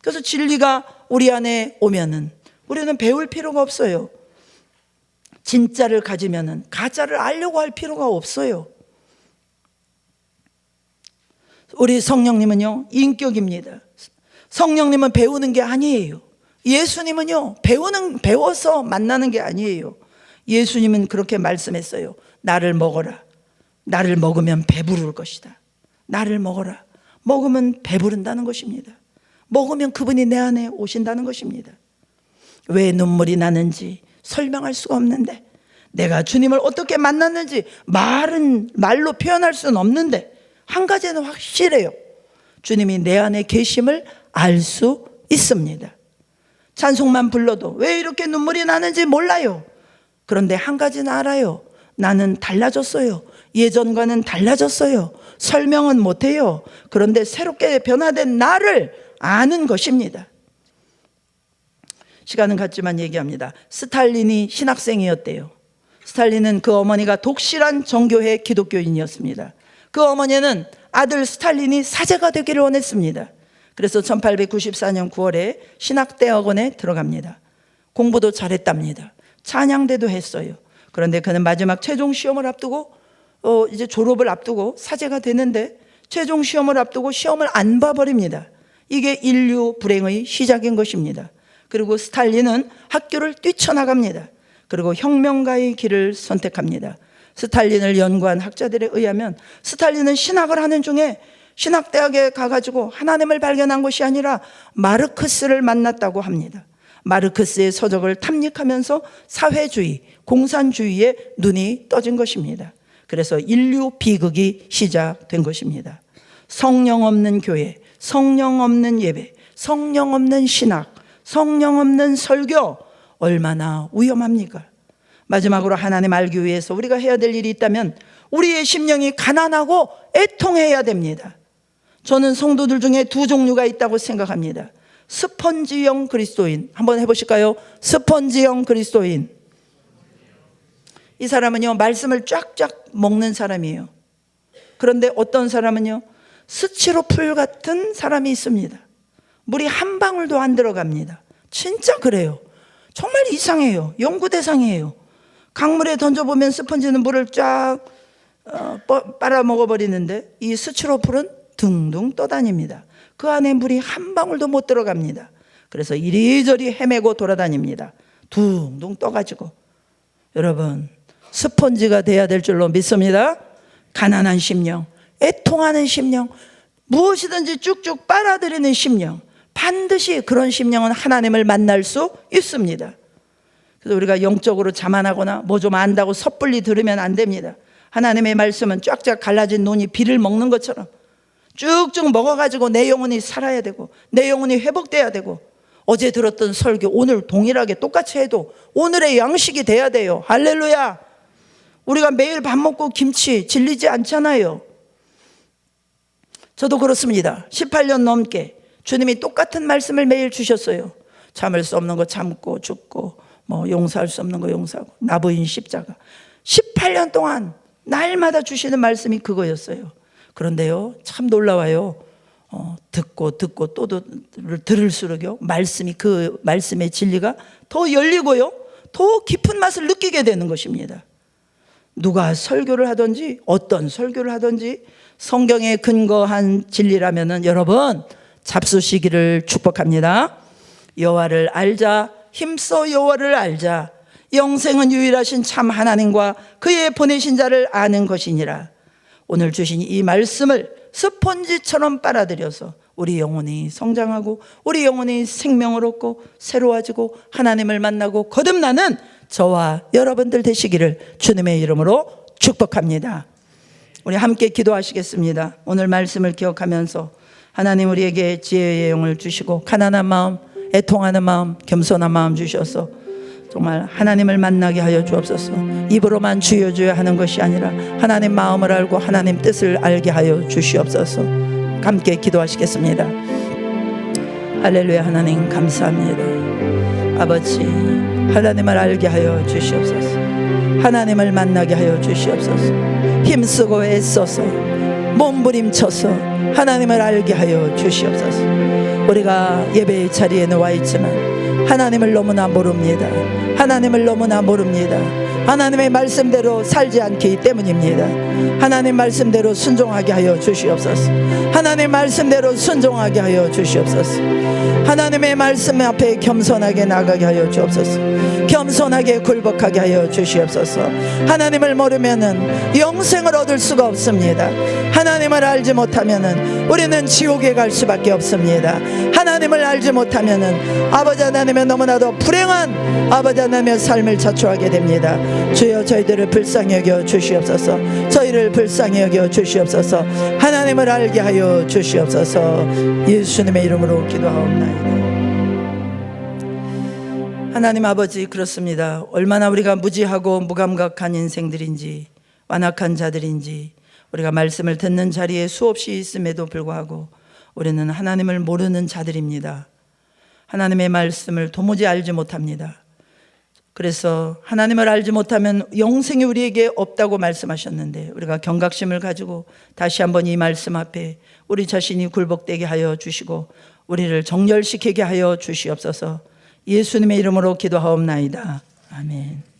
그래서 진리가 우리 안에 오면은 우리는 배울 필요가 없어요. 진짜를 가지면은 가짜를 알려고 할 필요가 없어요. 우리 성령님은요, 인격입니다. 성령님은 배우는 게 아니에요. 예수님은요, 배워서 만나는 게 아니에요. 예수님은 그렇게 말씀했어요. 나를 먹어라. 나를 먹으면 배부를 것이다. 나를 먹어라. 먹으면 배부른다는 것입니다. 먹으면 그분이 내 안에 오신다는 것입니다. 왜 눈물이 나는지 설명할 수가 없는데, 내가 주님을 어떻게 만났는지 말로 표현할 수는 없는데, 한 가지는 확실해요. 주님이 내 안에 계심을 알 수 있습니다. 찬송만 불러도 왜 이렇게 눈물이 나는지 몰라요. 그런데 한 가지는 알아요. 나는 달라졌어요. 예전과는 달라졌어요. 설명은 못해요. 그런데 새롭게 변화된 나를 아는 것입니다. 시간은 같지만 얘기합니다. 스탈린이 신학생이었대요. 스탈린은 그 어머니가 독실한 정교회 기독교인이었습니다. 그 어머니는 아들 스탈린이 사제가 되기를 원했습니다. 그래서 1894년 9월에 신학대학원에 들어갑니다. 공부도 잘했답니다. 찬양대도 했어요. 그런데 그는 마지막 최종 시험을 앞두고 이제 졸업을 앞두고 사제가 되는데 최종 시험을 앞두고 시험을 안 봐버립니다. 이게 인류 불행의 시작인 것입니다. 그리고 스탈린은 학교를 뛰쳐나갑니다. 그리고 혁명가의 길을 선택합니다. 스탈린을 연구한 학자들에 의하면 스탈린은 신학을 하는 중에 신학대학에 가가지고 하나님을 발견한 것이 아니라 마르크스를 만났다고 합니다. 마르크스의 서적을 탐닉하면서 사회주의, 공산주의에 눈이 떠진 것입니다. 그래서 인류 비극이 시작된 것입니다. 성령 없는 교회, 성령 없는 예배, 성령 없는 신학, 성령 없는 설교, 얼마나 위험합니까? 마지막으로 하나님 알기 위해서 우리가 해야 될 일이 있다면 우리의 심령이 가난하고 애통해야 됩니다. 저는 성도들 중에 두 종류가 있다고 생각합니다. 스펀지형 그리스도인, 한번 해보실까요? 스펀지형 그리스도인. 이 사람은요, 말씀을 쫙쫙 먹는 사람이에요. 그런데 어떤 사람은요, 스치로풀 같은 사람이 있습니다. 물이 한 방울도 안 들어갑니다. 진짜 그래요. 정말 이상해요. 연구 대상이에요. 강물에 던져보면 스펀지는 물을 쫙 빨아먹어버리는데 이 스치로풀은 둥둥 떠다닙니다. 그 안에 물이 한 방울도 못 들어갑니다. 그래서 이리저리 헤매고 돌아다닙니다. 둥둥 떠가지고 여러분 스펀지가 돼야 될 줄로 믿습니다. 가난한 심령, 애통하는 심령, 무엇이든지 쭉쭉 빨아들이는 심령, 반드시 그런 심령은 하나님을 만날 수 있습니다. 그래서 우리가 영적으로 자만하거나 뭐 좀 안다고 섣불리 들으면 안 됩니다. 하나님의 말씀은 쫙쫙 갈라진 논이 비를 먹는 것처럼 쭉쭉 먹어가지고 내 영혼이 살아야 되고 내 영혼이 회복돼야 되고 어제 들었던 설교 오늘 동일하게 똑같이 해도 오늘의 양식이 돼야 돼요. 할렐루야. 우리가 매일 밥 먹고 김치 질리지 않잖아요. 저도 그렇습니다. 18년 넘게 주님이 똑같은 말씀을 매일 주셨어요. 참을 수 없는 거 참고 죽고 뭐 용서할 수 없는 거 용서하고 나부인 십자가 18년 동안 날마다 주시는 말씀이 그거였어요. 그런데요 참 놀라워요. 듣고 또 들을수록요 말씀이 그 말씀의 진리가 더 열리고요 더 깊은 맛을 느끼게 되는 것입니다. 누가 설교를 하든지 어떤 설교를 하든지 성경에 근거한 진리라면은 여러분 잡수시기를 축복합니다. 여호와를 알자, 힘써 여호와를 알자. 영생은 유일하신 참 하나님과 그의 보내신 자를 아는 것이니라. 오늘 주신 이 말씀을 스펀지처럼 빨아들여서 우리 영혼이 성장하고 우리 영혼이 생명을 얻고 새로워지고 하나님을 만나고 거듭나는 저와 여러분들 되시기를 주님의 이름으로 축복합니다. 우리 함께 기도하시겠습니다. 오늘 말씀을 기억하면서 하나님 우리에게 지혜의 영을 주시고 가난한 마음, 애통하는 마음, 겸손한 마음 주셔서 정말 하나님을 만나게 하여 주옵소서. 입으로만 주여 주여 하는 것이 아니라 하나님 마음을 알고 하나님 뜻을 알게 하여 주시옵소서. 함께 기도하시겠습니다. 할렐루야. 하나님 감사합니다. 아버지 하나님을 알게 하여 주시옵소서. 하나님을 만나게 하여 주시옵소서. 힘쓰고 애써서 몸부림쳐서 하나님을 알게 하여 주시옵소서. 우리가 예배의 자리에는 와 있지만 하나님을 너무나 모릅니다. 하나님을 너무나 모릅니다. 하나님의 말씀대로 살지 않기 때문입니다. 하나님 말씀대로 순종하게 하여 주시옵소서. 하나님 말씀대로 순종하게 하여 주시옵소서. 하나님의 말씀 앞에 겸손하게 나가게 하여 주옵소서. 겸손하게 굴복하게 하여 주시옵소서. 하나님을 모르면은 영생을 얻을 수가 없습니다. 하나님을 알지 못하면은 우리는 지옥에 갈 수밖에 없습니다. 하나님을 알지 못하면은 아버지 하나님의 너무나도 불행한 아버지 하나님의 삶을 자초하게 됩니다. 주여 저희들을 불쌍히 여겨 주시옵소서. 저희를 불쌍히 여겨 주시옵소서. 하나님을 알게 하여 주시옵소서. 예수님의 이름으로 기도하옵나이다. 하나님 아버지 그렇습니다. 얼마나 우리가 무지하고 무감각한 인생들인지 완악한 자들인지 우리가 말씀을 듣는 자리에 수없이 있음에도 불구하고 우리는 하나님을 모르는 자들입니다. 하나님의 말씀을 도무지 알지 못합니다. 그래서 하나님을 알지 못하면 영생이 우리에게 없다고 말씀하셨는데 우리가 경각심을 가지고 다시 한번 이 말씀 앞에 우리 자신이 굴복되게 하여 주시고 우리를 정결시키게 하여 주시옵소서. 예수님의 이름으로 기도하옵나이다. 아멘.